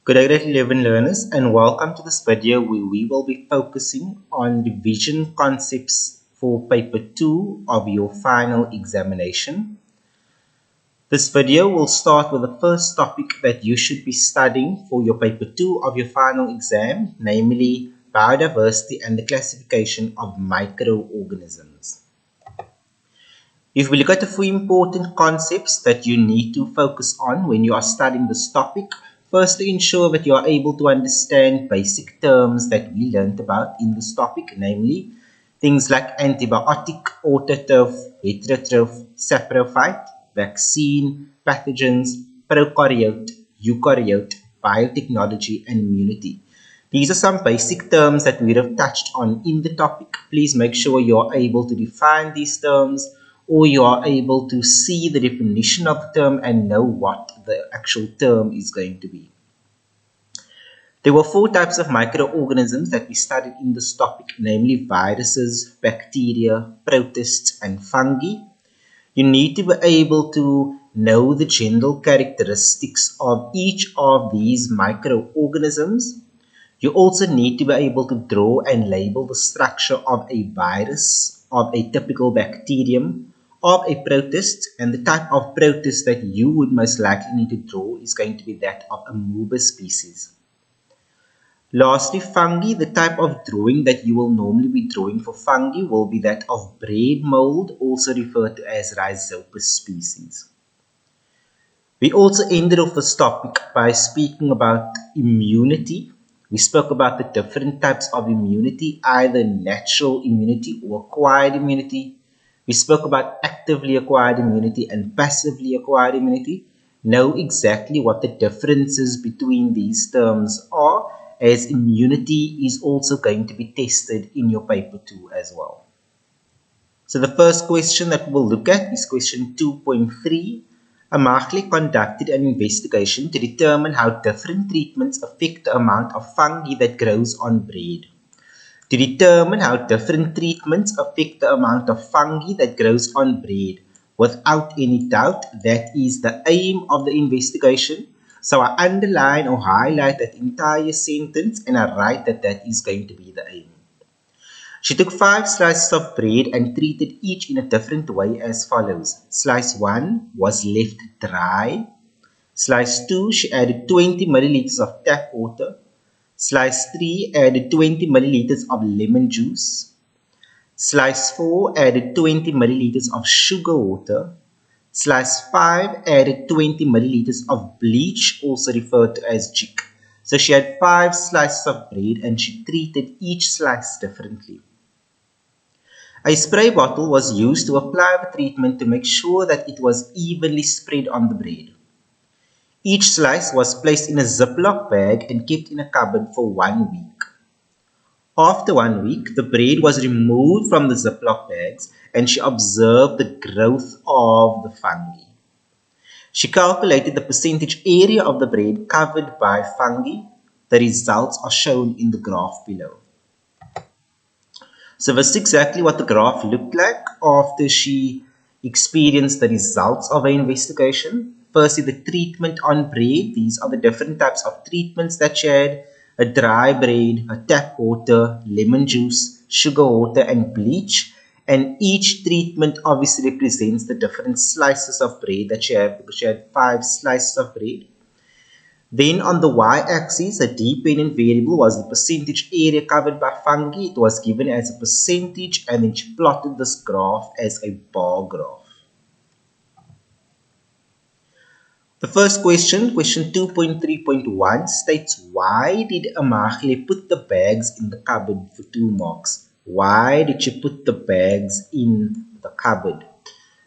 Good day, grade 11 learners, and welcome to this video where we will be focusing on revision concepts for paper 2 of your final examination. This video will start with the first topic that you should be studying for your paper 2 of your final exam, namely biodiversity and the classification of microorganisms. If we look at the 4 important concepts that you need to focus on when you are studying this topic, firstly, ensure that you are able to understand basic terms that we learned about in this topic, namely things like antibiotic, autotroph, heterotroph, saprophyte, vaccine, pathogens, prokaryote, eukaryote, biotechnology, and immunity. These are some basic terms that we have touched on in the topic. Please make sure you are able to define these terms, or you are able to see the definition of the term and know what the actual term is going to be. There were 4 types of microorganisms that we studied in this topic, namely viruses, bacteria, protists, and fungi. You need to be able to know the general characteristics of each of these microorganisms. You also need to be able to draw and label the structure of a virus, of a typical bacterium, of a protist, and the type of protist that you would most likely need to draw is going to be that of a amoeba species. Lastly, fungi, the type of drawing that you will normally be drawing for fungi will be that of bread mold, also referred to as Rhizopus species. We also ended off this topic by speaking about immunity. We spoke about the different types of immunity, either natural immunity or acquired immunity. We spoke about actively acquired immunity and passively acquired immunity. Know exactly what the differences between these terms are, as immunity is also going to be tested in your paper 2 as well. So the first question that we'll look at is question 2.3. Amahle conducted an investigation to determine how different treatments affect the amount of fungi that grows on bread. To determine how different treatments affect the amount of fungi that grows on bread, without any doubt, that is the aim of the investigation. So I underline or highlight that entire sentence and I write that that is going to be the aim. She took 5 slices of bread and treated each in a different way as follows. Slice 1 was left dry. Slice 2, she added 20 milliliters of tap water. Slice 3 added 20 milliliters of lemon juice. Slice 4 added 20 milliliters of sugar water. Slice 5 added 20 milliliters of bleach, also referred to as jik. So she had 5 slices of bread and she treated each slice differently. A spray bottle was used to apply the treatment to make sure that it was evenly spread on the bread. Each slice was placed in a Ziploc bag and kept in a cupboard for 1 week. After 1 week, the bread was removed from the Ziploc bags and she observed the growth of the fungi. She calculated the percentage area of the bread covered by fungi. The results are shown in the graph below. So this is exactly what the graph looked like after she experienced the results of her investigation. Firstly, the treatment on bread. These are the different types of treatments that she had. A dry bread, a tap water, lemon juice, sugar water, and bleach. And each treatment obviously represents the different slices of bread that she had, because she had 5 slices of bread. Then on the y-axis, a dependent variable was the percentage area covered by fungi. It was given as a percentage, and then she plotted this graph as a bar graph. The first question, question 2.3.1, states why did Amahle put the bags in the cupboard for 2 marks? Why did she put the bags in the cupboard?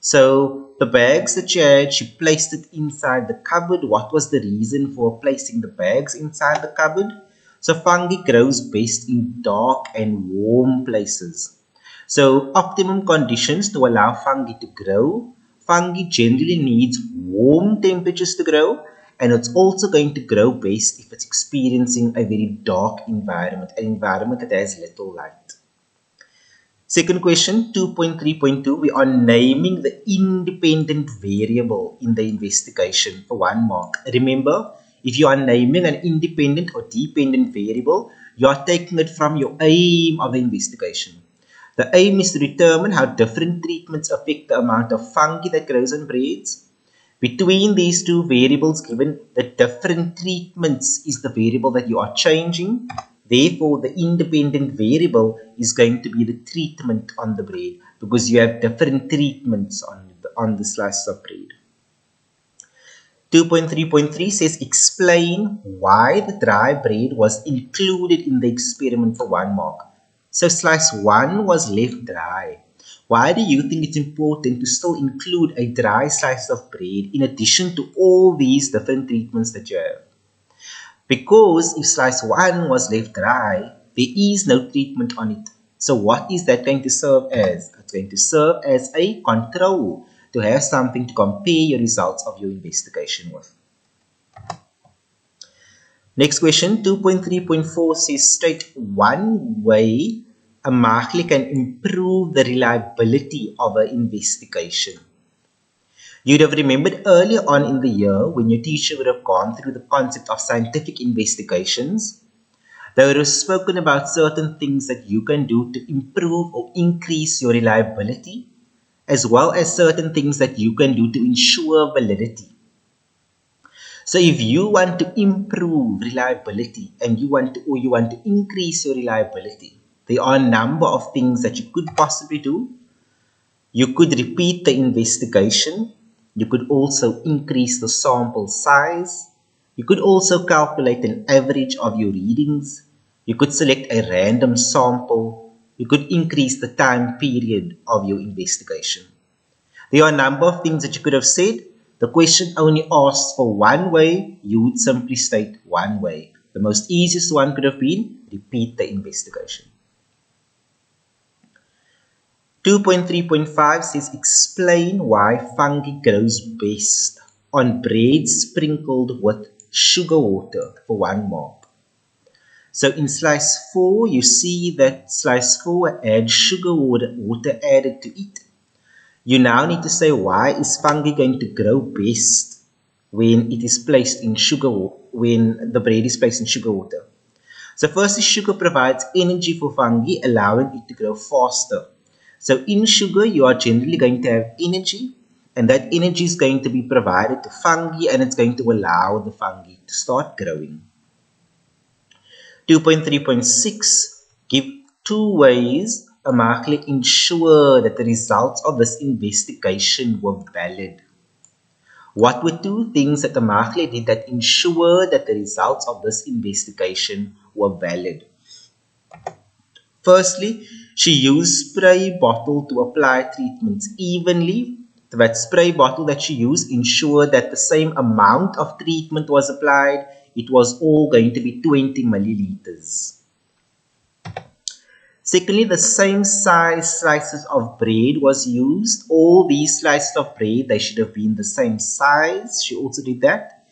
So the bags that she had, she placed it inside the cupboard. What was the reason for placing the bags inside the cupboard? So fungi grows best in dark and warm places. So optimum conditions to allow fungi to grow. Fungi generally needs warm temperatures to grow, and it's also going to grow best if it's experiencing a very dark environment, an environment that has little light. Second question, 2.3.2, we are naming the independent variable in the investigation for 1 mark. Remember, If you are naming an independent or dependent variable, you are taking it from your aim of the investigation. The aim is to determine how different treatments affect the amount of fungi that grows on breads. Between these two variables given, the different treatments is the variable that you are changing. Therefore, the independent variable is going to be the treatment on the bread because you have different treatments on the slices of bread. 2.3.3 says explain why the dry bread was included in the experiment for 1 mark. So slice 1 was left dry. Why do you think it's important to still include a dry slice of bread in addition to all these different treatments that you have? Because if slice 1 was left dry, there is no treatment on it. So what is that going to serve as? It's going to serve as a control, to have something to compare your results of your investigation with. Next question, 2.3.4 says state one way a marker can improve the reliability of an investigation. You'd have remembered earlier on in the year when your teacher would have gone through the concept of scientific investigations. They would have spoken about certain things that you can do to improve or increase your reliability, as well as certain things that you can do to ensure validity. So if you want to improve reliability and you want to increase your reliability, there are a number of things that you could possibly do. You could repeat the investigation. You could also increase the sample size. You could also calculate an average of your readings. You could select a random sample. You could increase the time period of your investigation. There are a number of things that you could have said. The question only asks for one way. You would simply state one way. The most easiest one could have been repeat the investigation. 2.3.5 says explain why fungi grows best on bread sprinkled with sugar water for 1 mark. So in slice 4, you see that slice 4 adds sugar water added to it. You now need to say why is fungi going to grow best when it is placed in when the bread is placed in sugar water. So firstly, sugar provides energy for fungi, allowing it to grow faster. So in sugar, you are generally going to have energy, and that energy is going to be provided to fungi, and it's going to allow the fungi to start growing. 2.3.6 give 2 ways a marker ensure that the results of this investigation were valid. What were 2 things that the marker did that ensure that the results of this investigation were valid? Firstly, she used spray bottle to apply treatments evenly. That spray bottle that she used ensured that the same amount of treatment was applied. It was all going to be 20 milliliters. Secondly, the same size slices of bread was used. All these slices of bread, they should have been the same size. She also did that.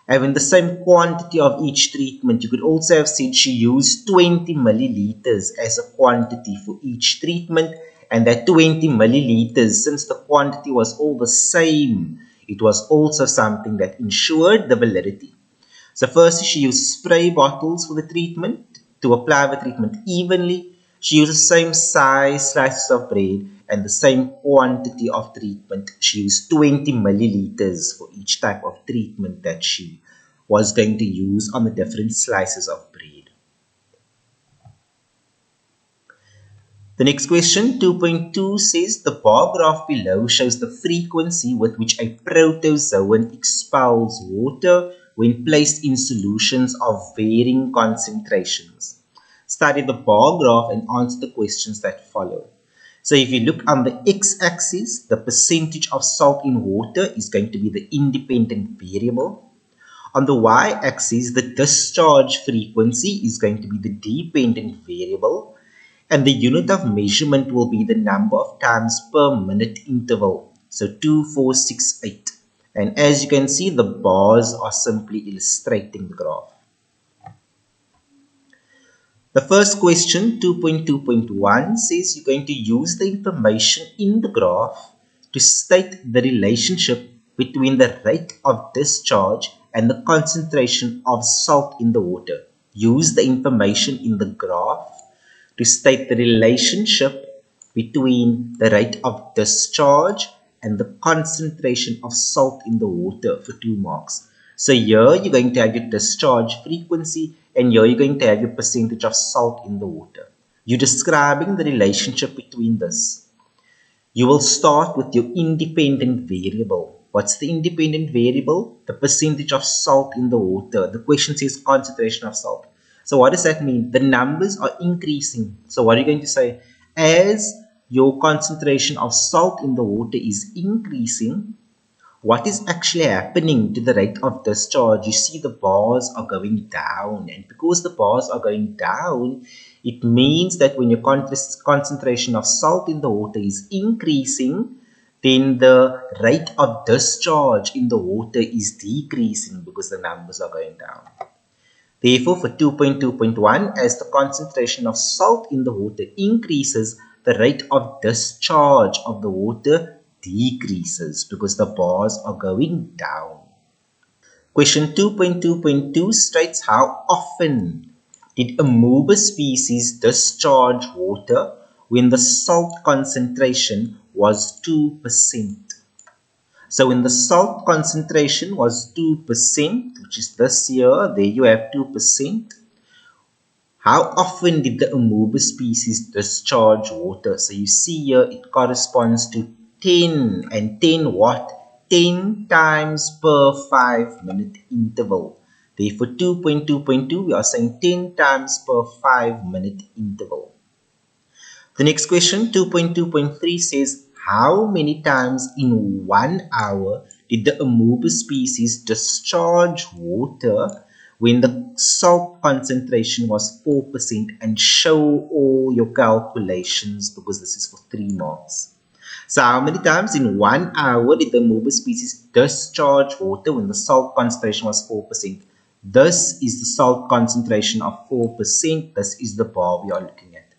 Having the same quantity of each treatment, you could also have said she used 20 milliliters as a quantity for each treatment, and that 20 milliliters, since the quantity was all the same, it was also something that ensured the validity. So firstly, she used spray bottles for the treatment to apply the treatment evenly. She used the same size slices of bread and the same quantity of treatment. She used 20 milliliters for each type of treatment that she was going to use on the different slices of bread. The next question, 2.2 says the bar graph below shows the frequency with which a protozoan expels water when placed in solutions of varying concentrations. Study the bar graph and answer the questions that follow. So if you look on the x-axis, the percentage of salt in water is going to be the independent variable. On the y-axis, the discharge frequency is going to be the dependent variable. And the unit of measurement will be the number of times per minute interval. So 2, 4, 6, 8. And as you can see, the bars are simply illustrating the graph. The first question, 2.2.1, says you're going to use the information in the graph to state the relationship between the rate of discharge and the concentration of salt in the water. Use the information in the graph to state the relationship between the rate of discharge and the concentration of salt in the water for 2 marks. So here you're going to have your discharge frequency, and here you're going to have your percentage of salt in the water. You're describing the relationship between this. You will start with your independent variable. What's the independent variable? The percentage of salt in the water. The question says concentration of salt. So what does that mean? The numbers are increasing. So what are you going to say? As your concentration of salt in the water is increasing, what is actually happening to the rate of discharge? You see the bars are going down, and because the bars are going down, it means that when your concentration of salt in the water is increasing, then the rate of discharge in the water is decreasing because the numbers are going down. Therefore, for 2.2.1, as the concentration of salt in the water increases, the rate of discharge of the water decreases because the bars are going down. Question 2.2.2 states how often did amoeba species discharge water when the salt concentration was 2%. So when the salt concentration was 2%, which is this year, there you have 2%. How often did the amoeba species discharge water? So you see here it corresponds to 10, and 10 what? 10 times per 5-minute interval. Therefore 2.2.2 we are saying 10 times per 5-minute interval. The next question 2.2.3 says how many times in 1 hour did the amoeba species discharge water when the salt concentration was 4%, and show all your calculations because this is for 3 marks. So how many times in 1 hour did the amoeba species discharge water when the salt concentration was 4%? This is the salt concentration of 4%. This is the bar we are looking at.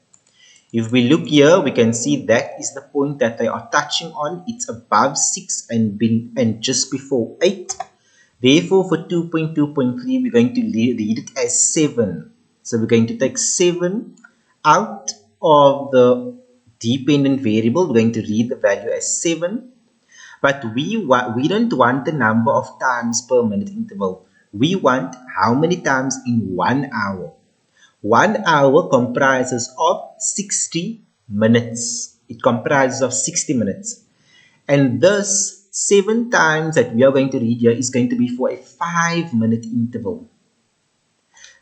If we look here, we can see that is the point that they are touching on. It's above 6 and just before 8. Therefore, for 2.2.3, we're going to read it as 7. So we're going to take 7 out of the dependent variable. We're going to read the value as 7. But we don't want the number of times per minute interval. We want how many times in 1 hour. 1 hour comprises of 60 minutes. It comprises of 60 minutes. And thus, 7 times that we are going to read here is going to be for a 5-minute interval.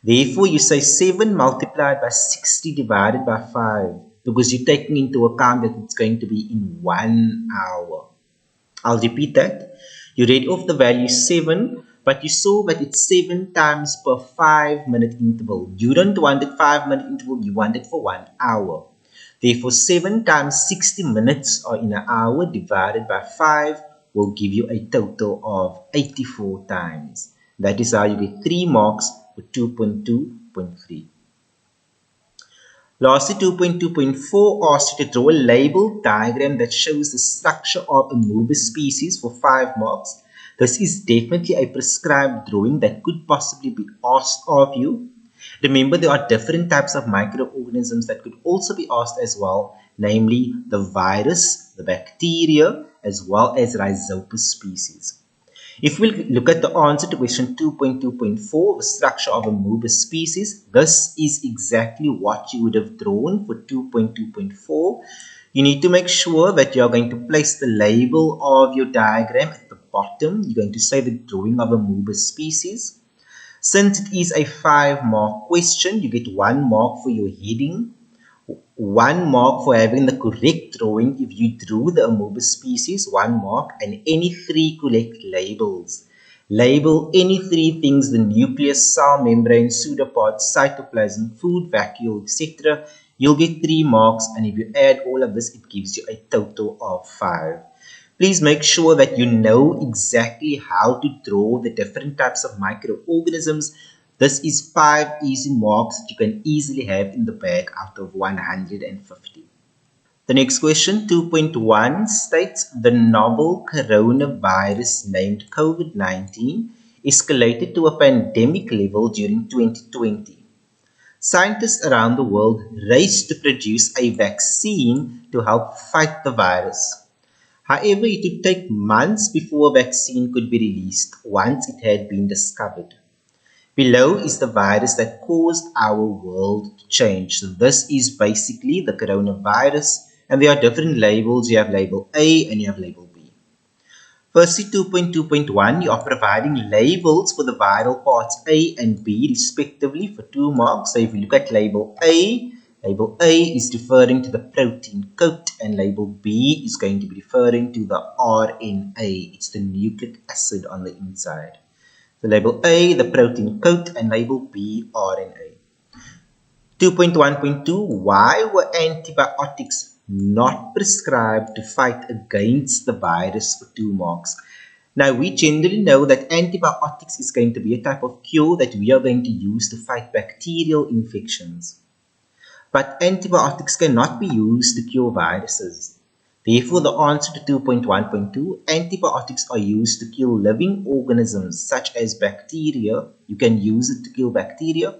Therefore, you say 7 multiplied by 60 divided by 5 because you're taking into account that it's going to be in 1 hour. I'll repeat that. You read off the value 7, but you saw that it's 7 times per 5-minute interval. You don't want it 5-minute interval, you want it for 1 hour. Therefore, 7 times 60 minutes or in an hour divided by 5 will give you a total of 84 times. That is how you get 3 marks for 2.2.3. Lastly, 2.2.4 asks you to draw a label diagram that shows the structure of amoeba species for 5 marks. This is definitely a prescribed drawing that could possibly be asked of you. Remember, there are different types of microorganisms that could also be asked as well, namely the virus, the bacteria, as well as rhizopus species. If we look at the answer to question 2.2.4, the structure of amoeba species, this is exactly what you would have drawn for 2.2.4. You need to make sure that you are going to place the label of your diagram at the bottom. You're going to say the drawing of amoeba species. Since it is a 5-mark question, you get 1 mark for your heading, 1 mark for having the correct drawing if you drew the amoeba species, 1 mark, and any 3 correct labels. Label any 3 things: the nucleus, cell membrane, pseudopods, cytoplasm, food vacuole, etc. You'll get 3 marks, and if you add all of this, it gives you a total of 5. Please make sure that you know exactly how to draw the different types of microorganisms. This is 5 easy marks that you can easily have in the bag out of 150. The next question, 2.1, states the novel coronavirus named COVID-19 escalated to a pandemic level during 2020. Scientists around the world raced to produce a vaccine to help fight the virus. However, it would take months before a vaccine could be released once it had been discovered. Below is the virus that caused our world to change. So this is basically the coronavirus, and there are different labels. You have label A and you have label B. Firstly, 2.2.1, you are providing labels for the viral parts A and B respectively for 2 marks. So if you look at label A is referring to the protein coat, and label B is going to be referring to the RNA. It's the nucleic acid on the inside. So label A, the protein coat, and label B, RNA. 2.1.2, why were antibiotics not prescribed to fight against the virus for 2 marks? Now, we generally know that antibiotics is going to be a type of cure that we are going to use to fight bacterial infections. But antibiotics cannot be used to cure viruses. Therefore, the answer to 2.1.2, antibiotics are used to kill living organisms such as bacteria. You can use it to kill bacteria.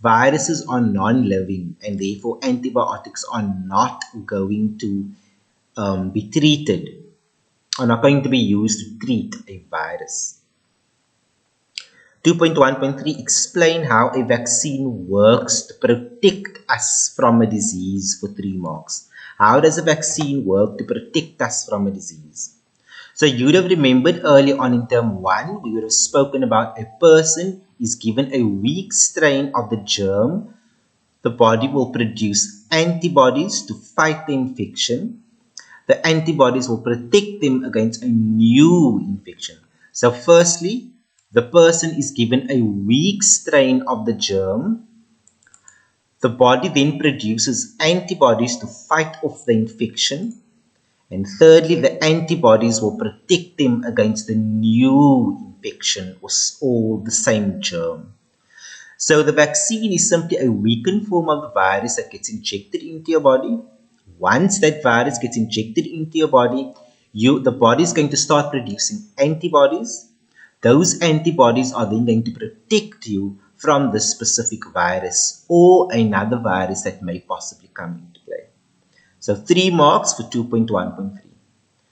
Viruses are non-living, and therefore antibiotics are not going to be treated, are not going to be used to treat a virus. 2.1.3, explain how a vaccine works to protect us from a disease for 3 marks. How does a vaccine work to protect us from a disease? So you would have remembered earlier on in term 1, we would have spoken about a person is given a weak strain of the germ. The body will produce antibodies to fight the infection. The antibodies will protect them against a new infection. So firstly, the person is given a weak strain of the germ. The body then produces antibodies to fight off the infection. And thirdly, the antibodies will protect them against the new infection or the same germ. So the vaccine is simply a weakened form of the virus that gets injected into your body. Once that virus gets injected into your body, the body is going to start producing antibodies. Those antibodies are then going to protect you from this specific virus or another virus that may possibly come into play. So 3 marks for 2.1.3.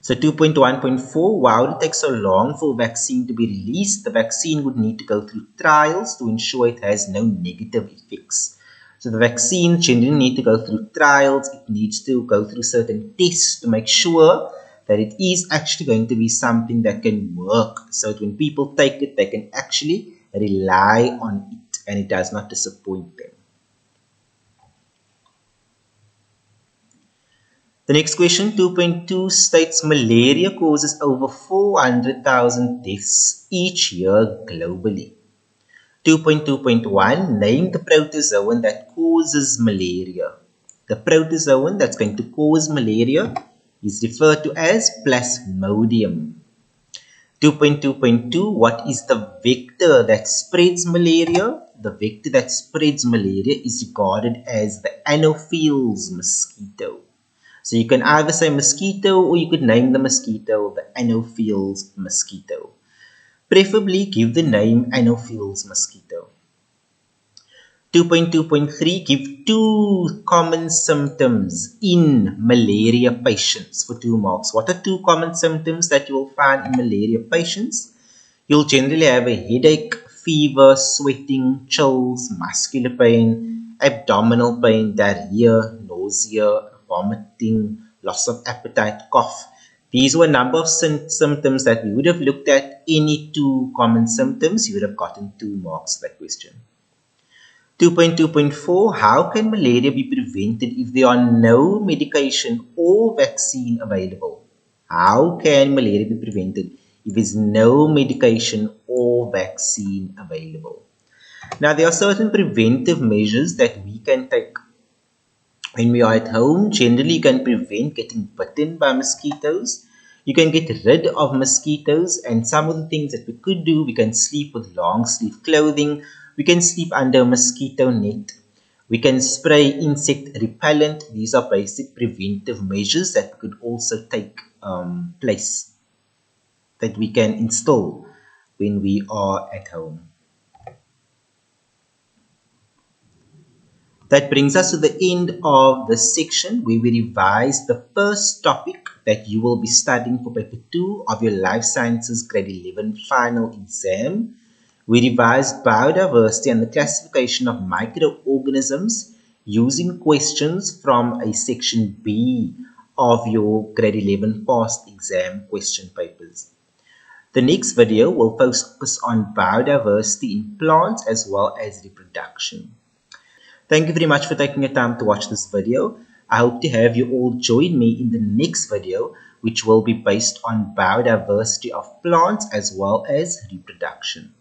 So 2.1.4, why would it take so long for a vaccine to be released? The vaccine would need to go through trials to ensure it has no negative effects. So the vaccine generally needs to go through trials. It needs to go through certain tests to make sure that it is actually going to be something that can work. So that when people take it, they can actually rely on it and it does not disappoint them. The next question, 2.2, states malaria causes over 400,000 deaths each year globally. 2.2.1, name the protozoan that causes malaria. The protozoan that's going to cause malaria is referred to as Plasmodium. 2.2.2, what is the vector that spreads malaria? The vector that spreads malaria is regarded as the Anopheles mosquito. So you can either say mosquito or you could name the mosquito the Anopheles mosquito. Preferably give the name Anopheles mosquito. 2.2.3, give 2 common symptoms in malaria patients for 2 marks. What are 2 common symptoms that you will find in malaria patients? You'll generally have a headache, fever, sweating, chills, muscular pain, abdominal pain, diarrhea, nausea, vomiting, loss of appetite, cough. These were a number of symptoms that we would have looked at. Any 2 common symptoms, you would have gotten 2 marks for that question. 2.2.4, how can malaria be prevented if there are no medication or vaccine available? How can malaria be prevented if there is no medication or vaccine available? Now, there are certain preventive measures that we can take. When we are at home, generally you can prevent getting bitten by mosquitoes. You can get rid of mosquitoes, and some of the things that we could do, we can sleep with long sleeve clothing. We can sleep under a mosquito net. We can spray insect repellent. These are basic preventive measures that could also take place, that we can install when we are at home. That brings us to the end of this section where we revise the first topic that you will be studying for paper 2 of your Life Sciences grade 11 final exam. We revised biodiversity and the classification of microorganisms using questions from a section B of your grade 11 past exam question papers. The next video will focus on biodiversity in plants as well as reproduction. Thank you very much for taking your time to watch this video. I hope to have you all join me in the next video, which will be based on biodiversity of plants as well as reproduction.